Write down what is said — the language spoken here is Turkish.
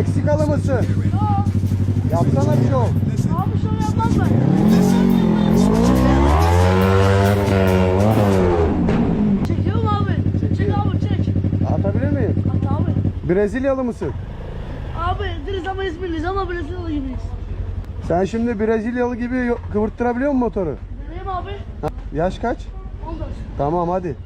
Meksikalı mısın? Yok. Yapsana bir şov. Abi şöyle yapmaz mı? Çekiyor mu abi? Çek abi çek. Atabilir miyim? At abi. Brezilyalı mısın? Abi diriz ama İzmirliyiz ama Brezilyalı gibiyiz. Sen şimdi Brezilyalı gibi kıvırttırabiliyor musun motoru? Deneyim abi. Ha, yaş kaç? 14. Tamam hadi.